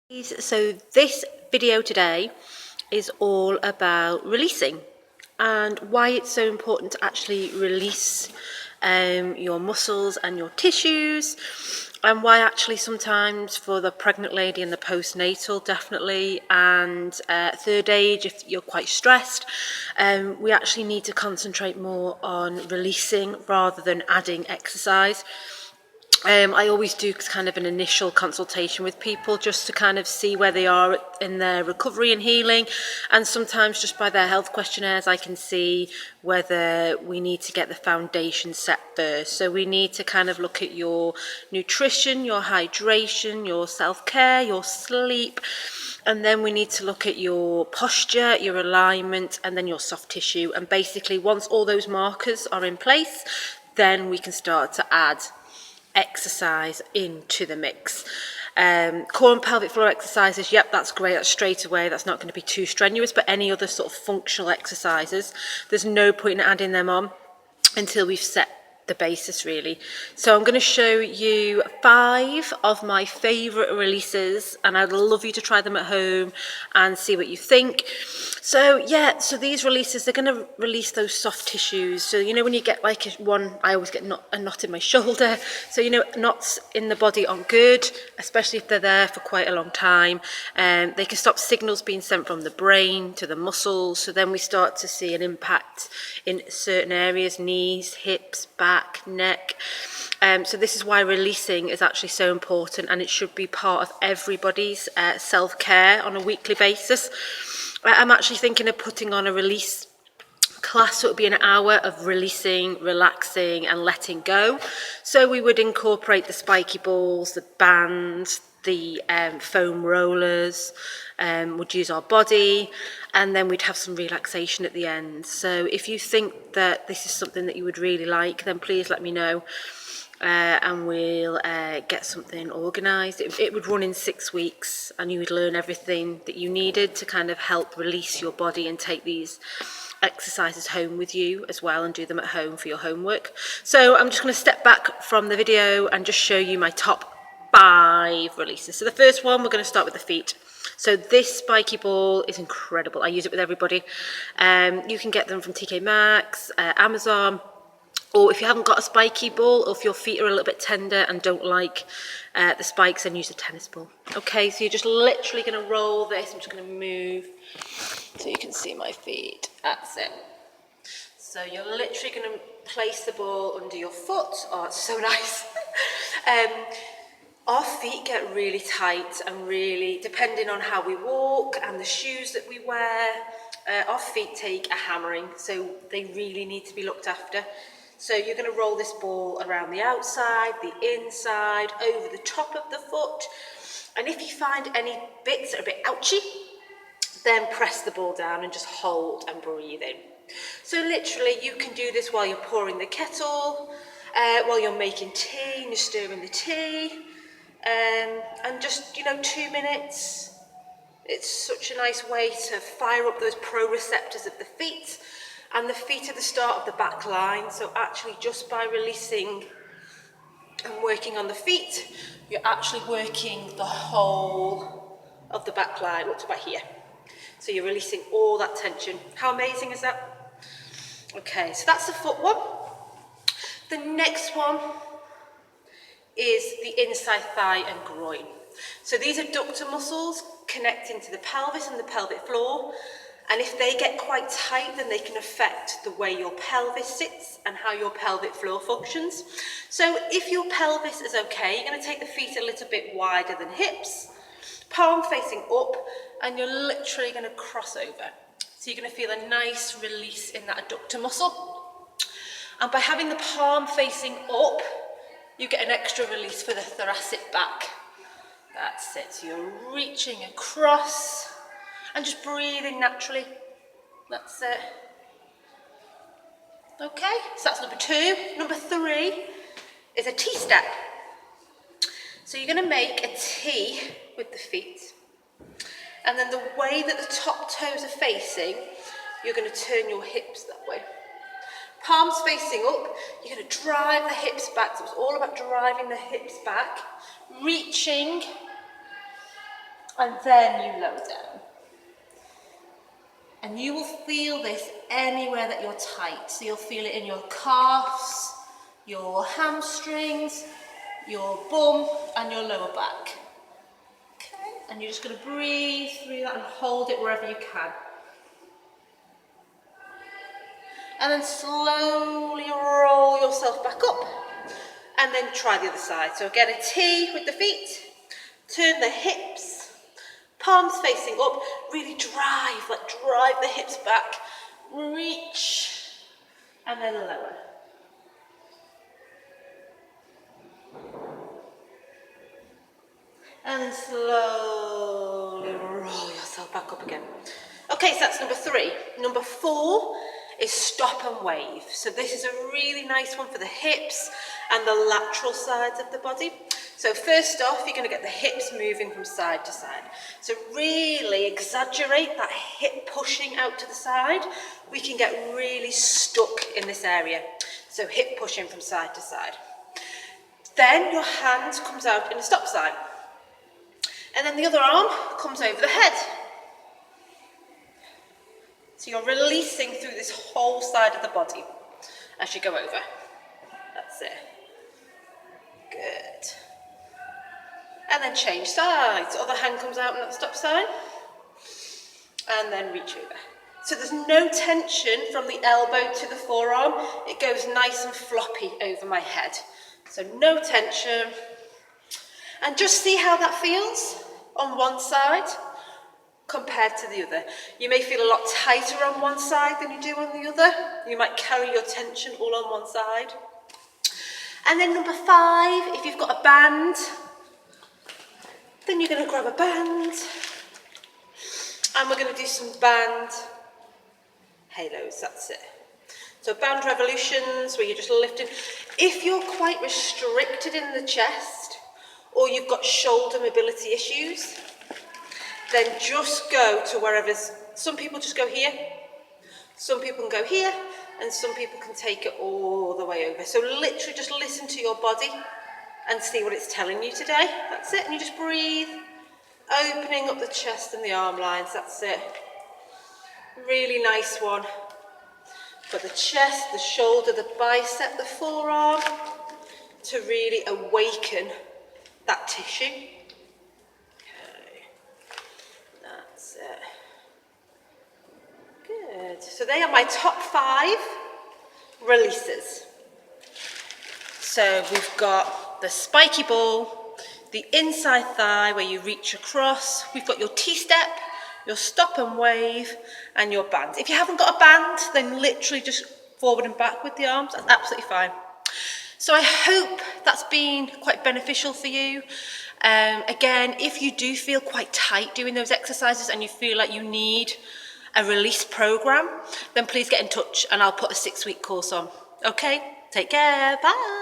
So this video today is all about releasing and why it's so important to actually release your muscles and your tissues, and why actually sometimes for the pregnant lady and the postnatal definitely, and third age if you're quite stressed, we actually need to concentrate more on releasing rather than adding exercise. I always do kind of an initial consultation with people just to kind of see where they are in their recovery and healing, and sometimes just by their health questionnaires I can see whether we need to get the foundation set first. So we need to kind of look at your nutrition, your hydration, your self-care, your sleep, and then we need to look at your posture, your alignment, and then your soft tissue. And basically once all those markers are in place, then we can start to add exercise into the mix. Core and pelvic floor exercises, yep, that's great, that's straight away, that's not going to be too strenuous, but any other sort of functional exercises, there's no point in adding them on until we've set the basis really. So I'm going to show you 5 of my favourite releases, and I'd love you to try them at home and see what you think. So yeah, so these releases, they're going to release those soft tissues. So you know when you get like I always get a knot in my shoulder. So you know knots in the body aren't good, especially if they're there for quite a long time. They can stop signals being sent from the brain to the muscles. So then we start to see an impact in certain areas: knees, hips, back, neck. So this is why releasing is actually so important, and it should be part of everybody's self-care on a weekly basis. I'm actually thinking of putting on a release class, so it would be an hour of releasing, relaxing and letting go. So we would incorporate the spiky balls, the bands, the foam rollers, would use our body, and then we'd have some relaxation at the end. So if you think that this is something that you would really like, then please let me know. And we'll get something organised. It would run in 6 weeks, and you would learn everything that you needed to kind of help release your body and take these exercises home with you as well and do them at home for your homework. So I'm just going to step back from the video and just show you my top 5 releases. So the first one, we're going to start with the feet. So this spiky ball is incredible. I use it with everybody. You can get them from TK Maxx, Amazon. Or if you haven't got a spiky ball, or if your feet are a little bit tender and don't like the spikes, then use a tennis ball. Okay, so you're just literally going to roll this. I'm just going to move so you can see my feet. That's it. So you're literally going to place the ball under your foot. Oh, it's so nice. Our feet get really tight, and really, depending on how we walk and the shoes that we wear, our feet take a hammering, so they really need to be looked after. So you're going to roll this ball around the outside, the inside, over the top of the foot. And if you find any bits that are a bit ouchy, then press the ball down and just hold and breathe in. So literally you can do this while you're pouring the kettle, while you're making tea and you're stirring the tea, and just, 2 minutes. It's such a nice way to fire up those proprioceptors of the feet. And the feet are the start of the back line, so actually just by releasing and working on the feet, you're actually working the whole of the back line up to about here. So you're releasing all that tension. How amazing is that? Okay, so that's the foot one. The next one is the inside thigh and groin. So these are adductor muscles connecting to the pelvis and the pelvic floor. And if they get quite tight, then they can affect the way your pelvis sits and how your pelvic floor functions. So if your pelvis is okay, you're going to take the feet a little bit wider than hips, palm facing up, and you're literally going to cross over. So you're going to feel a nice release in that adductor muscle. And by having the palm facing up, you get an extra release for the thoracic back. That's it. So you're reaching across and just breathing naturally. That's it. Okay, so that's number 2. Number 3 is a T-step. So you're going to make a T with the feet. And then the way that the top toes are facing, you're going to turn your hips that way. Palms facing up, you're going to drive the hips back. So it's all about driving the hips back, reaching and then you lower down. And you will feel this anywhere that you're tight. So you'll feel it in your calves, your hamstrings, your bum, and your lower back. Okay, and you're just going to breathe through that and hold it wherever you can. And then slowly roll yourself back up. And then try the other side. So again, a T with the feet. Turn the hips. Palms facing up. Really drive, like drive the hips back. Reach. And then lower. And then slowly roll yourself back up again. Okay, so that's number 3. Number 4 is stop and wave. So this is a really nice one for the hips and the lateral sides of the body. So first off, you're going to get the hips moving from side to side. So really exaggerate that hip pushing out to the side. We can get really stuck in this area. So hip pushing from side to side. Then your hand comes out in a stop sign. And then the other arm comes over the head. So you're releasing through this whole side of the body as you go over. That's it. Good. And then change sides. Other hand comes out in that stop sign. And then reach over. So there's no tension from the elbow to the forearm. It goes nice and floppy over my head. So no tension. And just see how that feels on one side compared to the other. You may feel a lot tighter on one side than you do on the other. You might carry your tension all on one side. And then number 5, if you've got a band, then you're going to grab a band. And we're going to do some band halos, that's it. So band revolutions, where you're just lifting. If you're quite restricted in the chest, or you've got shoulder mobility issues, then just go to wherever's, some people just go here, some people can go here, and some people can take it all the way over. So literally just listen to your body and see what it's telling you today. That's it, and you just breathe, opening up the chest and the arm lines, that's it. Really nice one. For the chest, the shoulder, the bicep, the forearm, to really awaken that tissue. Good. So they are my top 5 releases. So we've got the spiky ball, the inside thigh where you reach across. We've got your T-step, your stop and wave, and your band. If you haven't got a band, then literally just forward and back with the arms. That's absolutely fine. So I hope that's been quite beneficial for you. Again, if you do feel quite tight doing those exercises and you feel like you need a release program, then please get in touch and I'll put a 6-week course on. Okay, take care, bye.